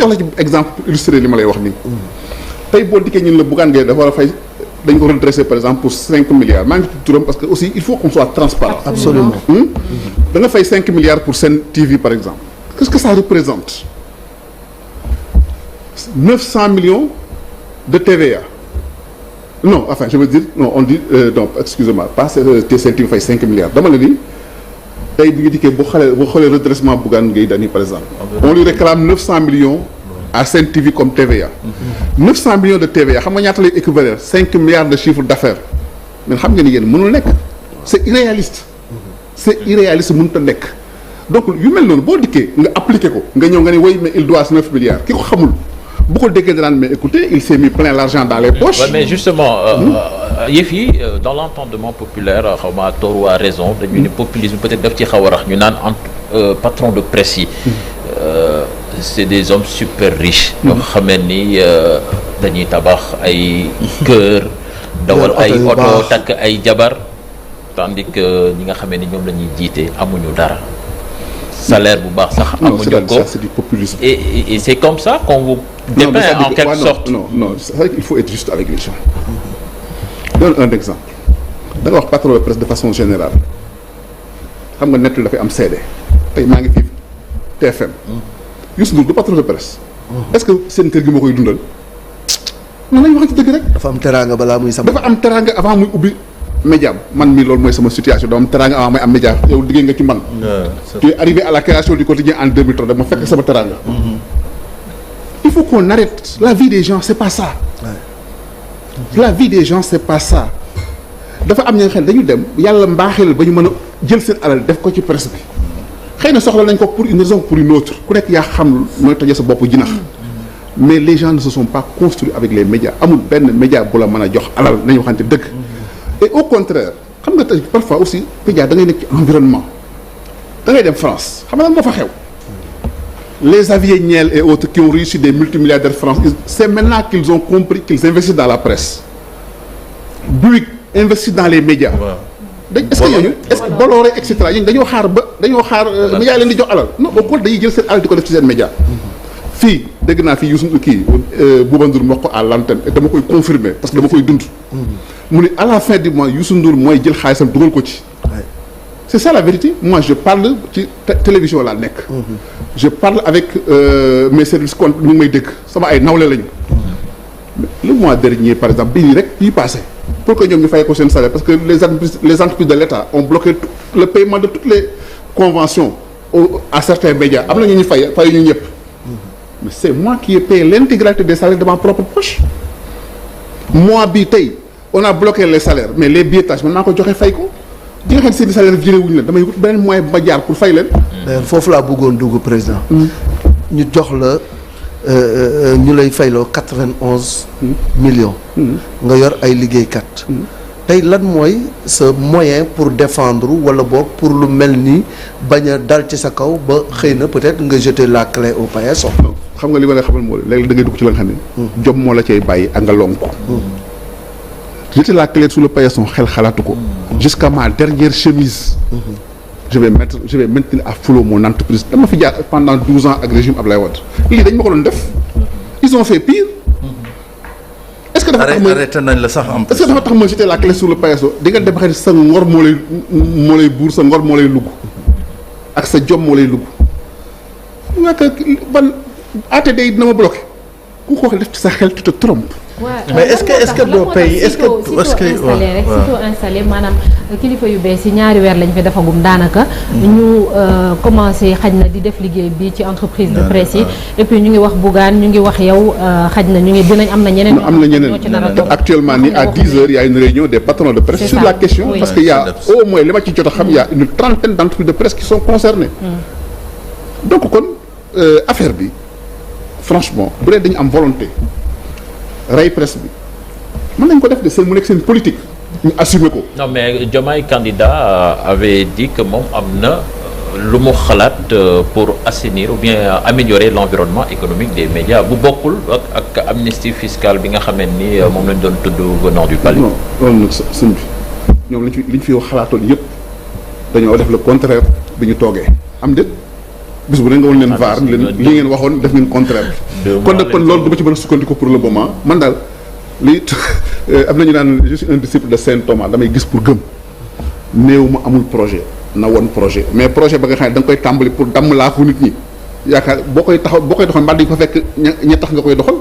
jox la ci exemple pour illustrer li ma lay wax nii. tey boo dikkee ñun la Bougane Gueye dafa war a fay dañ ko redresser par exemple pour 5 milliards maa ngi tudd turam parce que aussi il faut qu'on soit transparent. Absolument. da nga fay 5 milliards pour Sen TV par exemple. qu'est-ce que ça représente 900 millions de TVA. non enfin je veux dire non on dit donc excusez-moi pas Sen TV fay 5 milliards dama la ni tey bi nga dikkee boo xoolee redressement Bougane Gueye Dany par exemple. on lui réclame 900 millions. à Sen TV comme TVA. 900 millions de TVA xam nga ñaata lay équivalent 5 milliards de chiffre d'affaires mais xam nga ni yéen mënul nekk c'est irréaliste. c'est irréaliste mënut a nekk donc yu mel noonu boo dikkee nga appliqué ko nga ñëw nga ne oui mais il doit 9 milliards ki ko xamul bu ko déggee danaan mais écoutez il s'est mis plein l'argent dans les poches. Ouais, mais justement yëf yi dans l'entendement populaire xaw ma tort ou à raison dañu ne populisme peut-être daf ci xaw a rax ñu naan patron de presse yi. c'est des hommes super riches. yoo xamee ni dañuy tabax ay kër. dawal ay oto takk ay jabar. tandis que ñi nga xamee ni ñoom la ñuy jiite amuñu dara. salaire bu baax sax. amuñu ko c'est du populisme. et c'est comme ça qu'on vous dépeint en quelque sorte. non c'est vrai qu'il faut être juste avec les gens. donne un exemple. da nga wax patron de presse de façon générale. xam nga net dafay am seede. tey maa ngi fi TFM. Youssou Ndour du patron de presse. est-ce que seen kër gi moo koy dundal. non nañu waxante dëgg rek. dafa am teraanga balaa muy sama. dafa am teraanga avant muy ubbi média man mii loolu mooy sama situation dama am teraanga avant may am média yow liggéey nga ci man. tu es arrivé à la création du quotidien en 2003 dama fekk sama teraanga. il faut qu'on arrête la vie des gens c'est pas ça. la vie des gens c'est pas ça. dafa am ña nga xam ne dañu dem yàlla mbaaxeel ba ñu mën a jël seen alal def ko ci presse bi. xëy na soxla nañ ko pour une raison pour une autre ku nekk yaa xam nooy tojee sa bopp jinax mais les gens ne se sont pas construits avec les médias amul benn média bu la mën a jox alal nañu waxante dëgg et au contraire xam nga tey parfois aussi média da ngay nekk ci environnement da ngay dem France xam nga lan moo fa xew les Xavier Niel et autres qui ont réussi des multimilliardaires de France c'est maintenant qu'ils ont compris qu'ils investissent dans la presse Bouygues investit dans les médias est-ce que ñooñu est-ce que Bolloré et cetera ñooñu dañoo xaar média leen di jox alal non au contraire dañuy jël seen alal di ko def ci seen média fii dégg naa fii Youssou kii Bouba Ndour wax ko à l'antenne et dama koy confirmer parce que dama koy dund mu ne à la fin du mois Youssou Ndour mooy jël xaalisam dugal ko ci c'est ça la vérité moi je parle ci télévision laa nekk je parle avec mes services compte ñu ngi may dégg sama ay nawle lañu le mois dernier par exemple bii rek bii passé pour que ñoom ñu fay ko seen salaire parce que les entreprises de l'État ont bloqué le paiement de toutes les conventions à certains médias am na ñu fay ñu ñëpp mais c'est moi qui ai payé l'intégralité des salaires de ma propre poche mois bii tey on a bloqué les salaires mais les billetages man maa ko joxe fay ko di nga xam ne seen salaire viré wuñu leen damay wut beneen moyen bu ma jaar pour fay leen foofu laa bëggoon dugg président ñu jox la ñu lay fayloo 91 millions nga yor ay liggéeykat tey lan mooy sa moyen pour défendre wala boog pour lu mel ni bañ a dal ci sa kaw ba xëy na peut-être nga jeter la clé au paillasson. xam nga li ma lay xamal moo léegi da ngay dugg ci la nga xam ne jom moo la cay bàyyi ak nga lonk ko jeter la clé sous le paillasson xel xalaatu ko jusqu'à ma dernière chemise je vais maintenir à flot mon entreprise dama fi jaar pendant 12 ans ak régime Ablaye Wade lii dañ ma ko doon def ils ont fait pire est-ce que dafa tax arrêté nañ la sax am. est-ce que dafa tax ma jeter la clé sur le paillasson di nga dem xëy sa ngor moo lay buur sa ngor moo lay lugg ak sa jom moo lay lugg nga ban ATD yi dina ma bloqué ku ko def ci sa xel tu te trompes. mais est-ce que doo pay est-ce que sitôt installé maanaam kilifa yu bees yi ñaari weer lañ fi defagum daanaka ñu commencé xaj na di def liggéey bi ci entreprise de presse yi et puis ñu ngi wax Bougane ñu ngi wax yow xaj na ñu ngi dinañ am na ñeneen actuellement nii à 10 heures il y a une réunion des patrons de presse sur la question parce que y a au moins li ma ci jot a xam il y a une trentaine d'entreprises de presse qui sont concernées donc kon affaire bi franchement bu dee dañu am volonté rey presse bi mën nañ ko def de seen mu nekk seen politique ñu assumer ko. non mais Diomaye candidat avait dit que moom am na lu mu xalaat pour assainir ou bien améliorer l'environnement économique des médias bu bokkul ak amnistie fiscale bi nga xamee ni moom lañ doon tudd venant du palais. non loolu nag sëñ bi ñoom liñ fi wax xalaatoon yëpp dañoo def le contraire bi ñu toogee am déet bis bu ne nga woon leen vaar leen li ngeen waxoon def ngeen contraire kon nag kon loolu du ma ci mën a sukkandiku pour le moment man daal lii am nañu naan je suis un disciple de Saint Thomas damay gis pour gëm néew ma amul projet na woon projet mais projet ba nga xam ne da nga koy tàmbali pour damm laa ko nit ñi yaakaar boo koy doxal mbaa dañu fa fekk ña tax nga koy doxal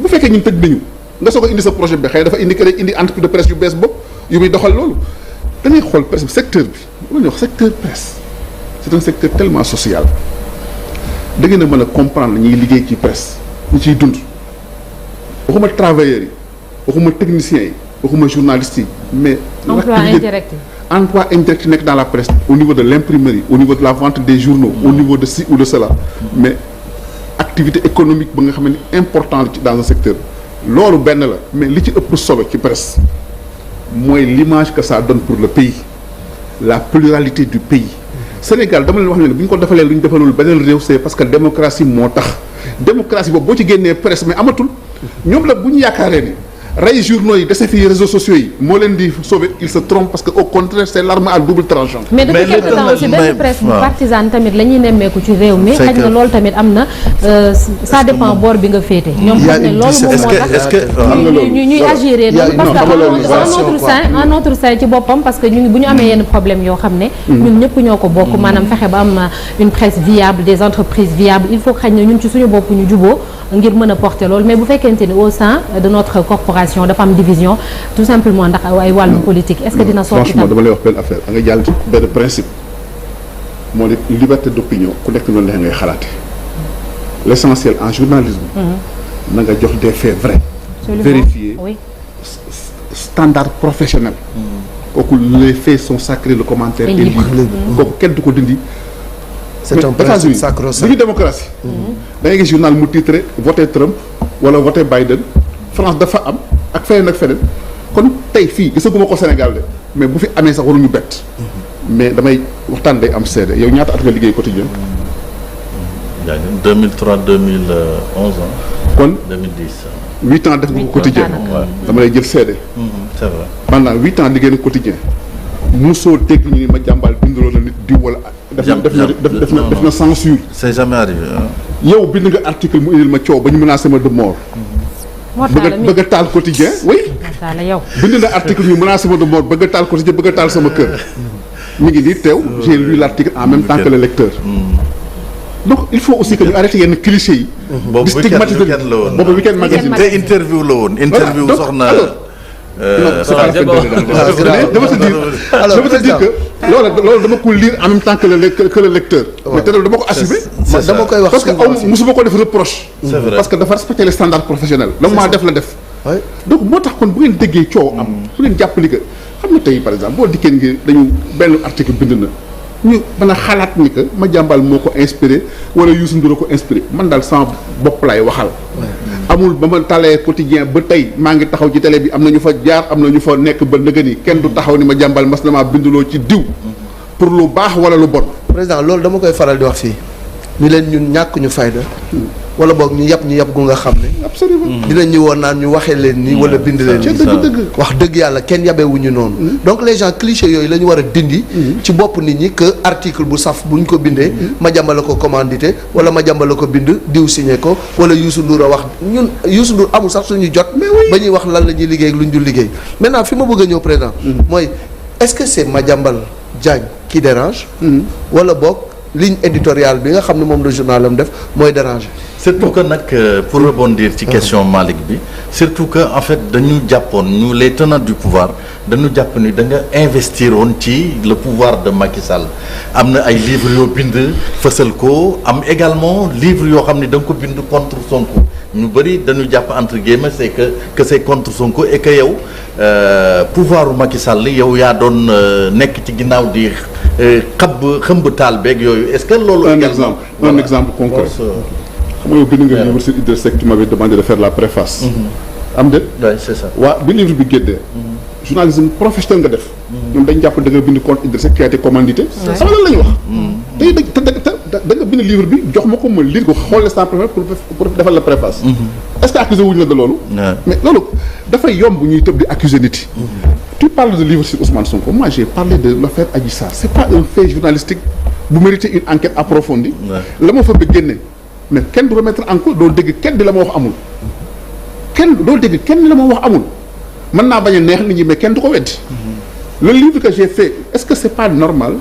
bu fekkee ñun tëj nañu nga soog a indi sa projet bi xëy dafa indi que indi entreprise de presse yu bees bopp yu muy doxal loolu da ngay xool presse bi secteur bi lu ñuy wax secteur presse c'est un secteur tellement social da ngeen a mën a comprendre ñuy liggéey ci presse ñu ciy dund waxuma travailleurs yi waxuma techniciens yi waxuma journalistes yi mais emploi indirect emploi indirect nekk dans la presse au niveau de l'imprimerie au niveau de la vente des journaux au niveau de ci ou de cela mais activité économique ba nga xam ne important ci dans un secteur loolu benn la mais li ci ëpp solo ci presse mooy l'image que ça donne pour le pays la pluralité du pays Sénégal dama leen wax ne bu ñu ko defalee lu ñu defalul beneen réew c'est parce que démocratie moo tax démocratie boobu boo ci génnee presse mais amatul ñoom la bu ñu yaakaaree ni rey journaux yi dese fi réseaux sociaux yi moo leen di sauver il se trompe parce que au contraire c'est l'arme à double tranchant. mais depuis quelque temps aussi benn presse bu partisane tamit la ñuy nemmeeku ci réew mi. xëy na loolu tamit am na ça dépend boor bi nga féete. ñoom xam ne loolu moom moo tax ñuy agir noonu parce que en notre sein ci boppam parce que ñu ngi bu ñu amee yenn problème yoo xam ne. ñun ñëpp ñoo ko bokk maanaam fexe ba am une presse viable des entreprises viables il faut que xëy na ñun ci suñu bopp ñu juboo ngir mën a porter loolu mais bu fekkente ni au sein de notre corporation dafa am division tout simplement ndax ay wàllu politique est-ce que dina sotti franchement dama lay wax benn affaire da nga jàll ci benn principe moo di liberté d'opinion ku nekk noonu la ngay xalaate l'essentiel en journalisme na nga jox des faits vrais vérifiés standard professionnel kooku les faits sont sacrés le commentaire est libre kooku kenn du ko dindi c'est un principe sacro-saint bu ñu démocratie da ngay gis journal mu titré voté Trump wala voté Biden France dafa am ak feneen ak feneen kon tey fii gisaguma ko Sénégal de mais bu fi amee sax waruñu bett mais damay waxtaan day am seede yow ñaata at nga liggéey quotidien 2003 2011 kon 2010 8 ans def nga ko quotidien dama lay jël seede c'est vrai pendant 8 ans liggéey na quotidien musoo dégg ñu ni ma jàmbaal binduloo la nit diw wala def na censure c'est jamais arrivé yow bind nga article mu indil ma coow ba ñu menacé ma de mort bëgg a taal quotidien oui bind na article ñu menacé ma de mort bëgg a taal quotidien bëgg a taal sama kër mi ngi nii teew j'ai lu l'article en même temps que le lecteur donc il faut aussi que ñu arrêté yenn clichés yi boobu week-end magazine te interview la woon interview soxna dama te dire que loolu dama ko lire en même temps que le lecteur mais te dama ko assumer dama koy wax parce que musuma ko def reproche parce que dafa respecter les standards professionnels donc maa def la def donc moo tax kon bu ngeen déggee coow am fu ngeen jàppali que xam nga tey par exemple boo dikkee ngi dañu benn article bind na ñu mën a xalaat ni que ma jàmbal moo ko inspiré wala Youssou Ndour ko inspiré man daal sama bopp laay waxal amul ba ma talee quotidien ba tey maa ngi taxaw ci télé bi am na ñu fa jaar am na ñu fa nekk ba nëgë ni kenn du taxaw ni ma jàmbal mas na maa binduloo ci diw pour lu baax wala lu bon président loolu dama koy faral di wax fii ni leen ñun ñàkk ñu fayda wala boog ñu yàpp gu nga xam ne absolument dinañ ñu woon naan ñu waxee leen nii wala bind leen nii wax dëgg yàlla kenn yabewuñu noonu donc les gens clichés yooyu la ñu war a dindi ci bopp nit ñi que article bu saf buñ ko bindee ma jàmbale ko commandité wala ma jàmbale ko bind diw signé ko wala Youssou Ndour a wax ñun Youssou Ndour amul sax suñu jot ba ñuy wax lan la ñuy liggéey ak lu ñu dul liggéey maintenant fi ma bëgg a ñëw président mooy est-ce que c'est Madiambal Diagne qui dérange wala boog ligne éditoriale bi nga xam ne moom la journal am def mooy déranger surtout que nag pour rebondir ci question Malick bi surtout que en fait dañu jàppoon ñu les tenants du pouvoir dañu jàpp ni da nga investir woon ci le pouvoir de Macky Sall am na ay livres yoo bind fësal ko am également livres yoo xam ne da nga ko bind contre Sonko ñu bëri dañu jàpp entre guillemets c'est que c'est contre Sonko et que yow pouvoir u Macky Sall yow yaa doon nekk ci ginnaaw di xëmb taal beeg yooyu est-ce que loolu un exemple concret xam nga yow bind nga livre sur Idrissa Seck tu m'avais demandé de faire la préface am déet c'est ça waa bi livre bi génnee journalisme professionnel nga def ñoom dañ jàpp da nga bind contre Idrissa Seck qui a été commandité sama lan la ñu wax da nga bind livre bi jox ma ko ma lire ko xool l'instant pour defal la préface est-ce que accusé wuñu la de loolu mais loolu dafay yomb ñuy tëb di accuser nit yi tu parles de livre sur Ousmane Sonko moi j'ai parlé de l'affaire Adji Sarr c'est pas un fait journalistique bu mériter une enquête approfondie. la ma fa ba génne mais kenn du remettre en cause doo dégg kenn di la ma wax amul. doo dégg kenn la ma wax amul mën naa bañ a neex nit ñi mais kenn du ko weddi. le livre que j'ai fait est-ce que c'est pas normal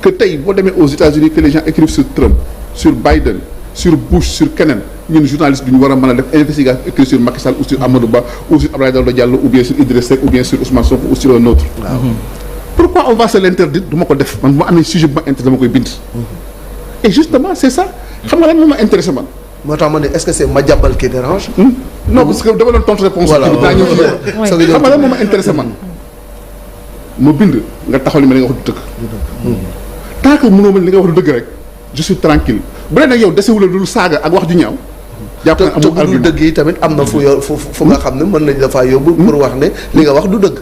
que tey boo demee aux États-Unis que les gens écrivent sur Trump sur Biden sur Bush sur keneen ñun journaliste bi ñu war a mën a def investigation écrit sur Macky Sall ou sur Amadou Ba ou sur Abdoulaye Daouda Diallo ou bien sur Idriss Seck ou bien sur Ousmane Sonko ou sur un autre. Pourquoi on va se l'interdire du ma ko def man bu ma amee sujet bu ma intéressé dama koy bind. et justement c'est ça xam nga lan moo ma intéressé man. moo tax ma ne est-ce que c'est Madiambal qui dérange. non parce que dama doon tontu réponse. voilà bi daa ñëw ci xam nga lan moo ma intéressé man. ma bind nga taxaw li ma li nga wax du dëgg. tant que mënoo ma li nga wax du dëgg rek je suis tranquille bu dee nag yow desewula lu saaga ak wax ju ñaaw. jàpp na amul argument dëgg yi tamit am na fu nga xam ne mën nañ la faa yóbbu. pour wax ne li nga wax du dëgg.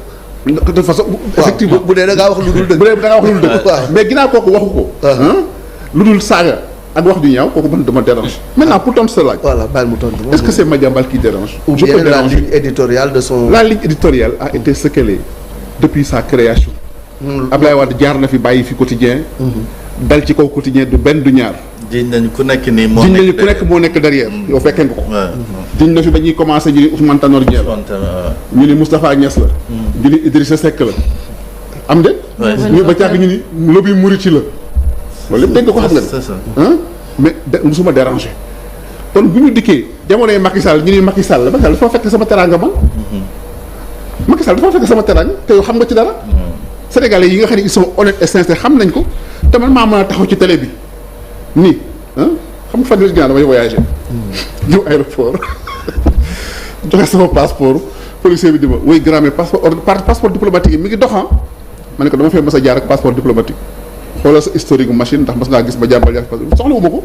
de toute façon effectivement bu dee da ngaa wax lu dul dëgg. bu dee da ngaa wax lu dul dëgg. waaw mais ginnaaw kooku waxu ko. lu dul saaga ak wax ju ñaaw kooku man dama dérange. maintenant pour tontu sa laaj. voilà bàyyi mu tontu. est-ce que c'est Madiambal qui dérange. ou bien la ligne éditoriale de son. La ligne éditoriale a été ce qu'elle est depuis sa création. Abdoulaye Wade jaar na fi bàyyi fi quotidien. dal ci kaw quotidien du benn du ñaar. jiñ nañu ku nekk nii moo nekk derrière. yow fekkee nga ko. jiñ na fi ba ñuy commencé ñu ni Ousmane Tanor Dieng la. ñu ni Moustapha Niass la. ñu ni Idrissa Seck la. am de. ñu ba càgg ñu ni lobby Mouride la. loolu lépp dégg nga ko xam nga. c'est ça mais musuma déranger. kon bu ñu dikkee jamonoy Macky Sall ñu ni Macky Sall dafa fekk sama teraanga man. Macky Sall dafa fekk sama teraanga te yow xam nga ci dara. Sénégalais yi nga xam ne ils sont honnêtes et sincères xam nañ ko te man maa mën a taxaw ci télé bi nii xam nga fan la damay voyager. ñëw aéroport joxe sama passeport policier bi di ma oui grand mais passeport diplomatique yi mi ngi doxan ma ne ko dama fay mas a jaar ak passeport diplomatique xoolal sa historique machine ndax mas ngaa gis ba jaar ba jaar soxla wu ma ko.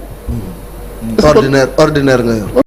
ordinaire nga yor.